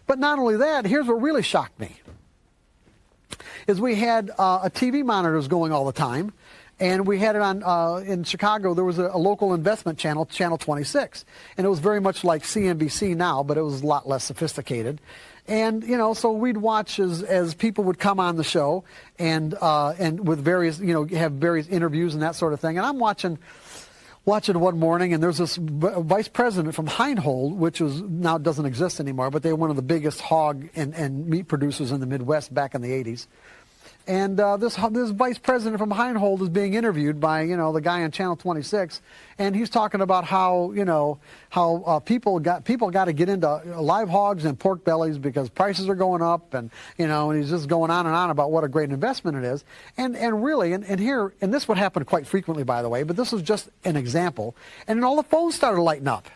But not only that, here's what really shocked me, is we had a TV monitors going all the time, and we had it on, in Chicago, there was a local investment channel, Channel 26, and it was very much like CNBC now, but it was a lot less sophisticated. And, you know, so we'd watch as people would come on the show and with various, you know, have various interviews and that sort of thing. And I'm watching one morning, and there's this vice president from Heinhold, which is now doesn't exist anymore, but they were one of the biggest hog and meat producers in the Midwest back in the 80s. And this vice president from Heinhold is being interviewed by, you know, the guy on Channel 26, and he's talking about how, you know, how people got to get into live hogs and pork bellies because prices are going up, and, you know, and he's just going on and on about what a great investment it is. And really, and this would happen quite frequently, by the way, but this was just an example. And then all the phones started lighting up.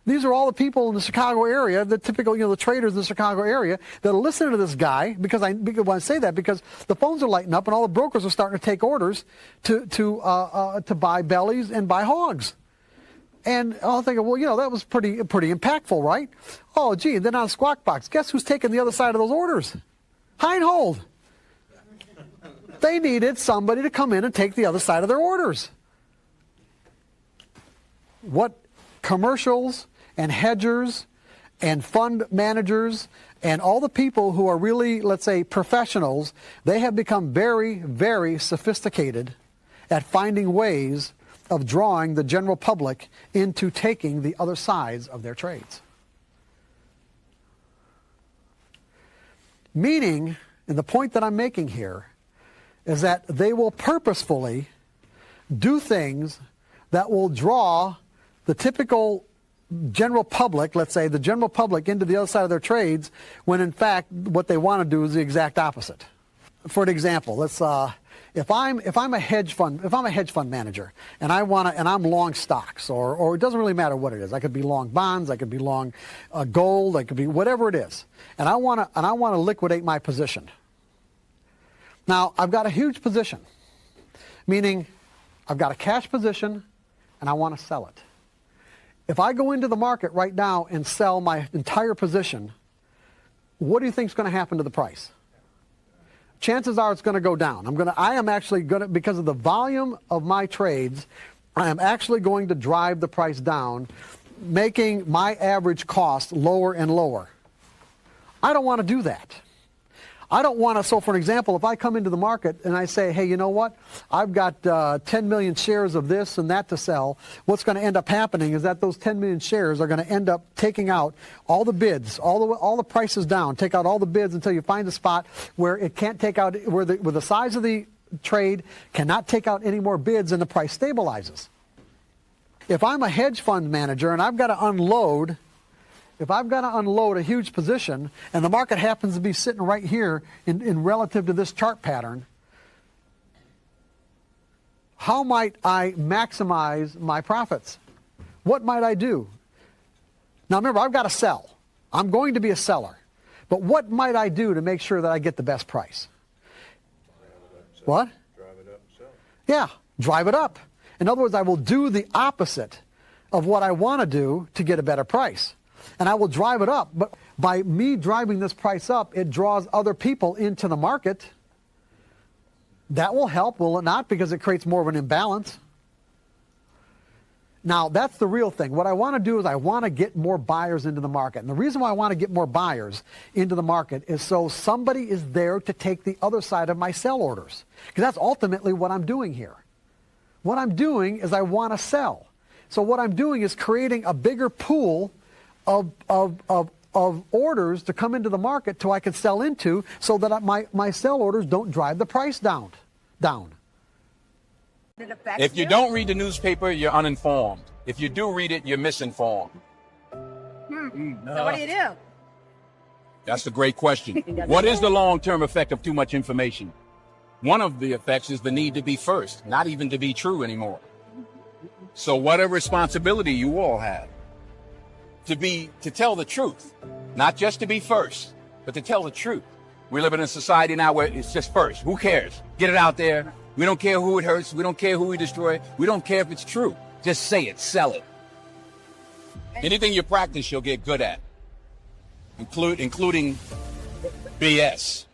These are all the people in the Chicago area, the typical, you know, the traders in the Chicago area that are listening to this guy, because I say that because the phones are lighting up and all the brokers are starting to take orders to buy bellies and buy hogs. And I'm thinking, well, you know, that was pretty impactful, right? Oh, gee, and then on Squawk Box, guess who's taking the other side of those orders? Heinhold. They needed somebody to come in and take the other side of their orders. What commercials and hedgers and fund managers and all the people who are really, let's say, professionals, they have become very, very sophisticated at finding ways of drawing the general public into taking the other sides of their trades. Meaning, and the point that I'm making here, is that they will purposefully do things that will draw the typical general public, let's say the general public, into the other side of their trades, when in fact what they want to do is the exact opposite. For an example, let's if I'm a hedge fund manager and I'm long stocks, or it doesn't really matter what it is. I could be long bonds, I could be long gold, I could be whatever it is, and I want to liquidate my position. Now I've got a huge position, meaning I've got a cash position, and I want to sell it. If I go into the market right now and sell my entire position, what do you think is going to happen to the price? Chances are it's going to go down. I am actually going to, because of the volume of my trades, I am actually going to drive the price down, making my average cost lower and lower. I don't want to do that. I don't want to, so for an example, if I come into the market and I say, hey, you know what, I've got 10 million shares of this and that to sell, what's going to end up happening is that those 10 million shares are going to end up taking out all the bids, all the prices down, take out all the bids until you find a spot where it can't take out, where the size of the trade cannot take out any more bids and the price stabilizes. If I'm a hedge fund manager and I've got to unload, if I've got to unload a huge position and the market happens to be sitting right here in relative to this chart pattern, how might I maximize my profits? What might I do? Now remember, I've got to sell. I'm going to be a seller. But what might I do to make sure that I get the best price? What? Drive it up and sell it. Yeah, drive it up. In other words, I will do the opposite of what I want to do to get a better price. And I will drive it up. But by me driving this price up, it draws other people into the market. That will help, will it not? Because it creates more of an imbalance. Now, that's the real thing. What I want to do is I want to get more buyers into the market. And the reason why I want to get more buyers into the market is so somebody is there to take the other side of my sell orders. Because that's ultimately what I'm doing here. What I'm doing is I want to sell. So what I'm doing is creating a bigger pool of orders to come into the market till I can sell into, so that my sell orders don't drive the price down. If you don't read the newspaper, you're uninformed. If you do read it, you're misinformed. So what do you do? That's a great question. What is the long-term effect of too much information? One of the effects is the need to be first, not even to be true anymore. So what a responsibility you all have to tell the truth, not just to be first, but to tell the truth. We live in a society now where it's just first. Who cares? Get it out there. We don't care who it hurts. We don't care who we destroy. We don't care if it's true. Just say it, sell it. Anything you practice, you'll get good at. including BS.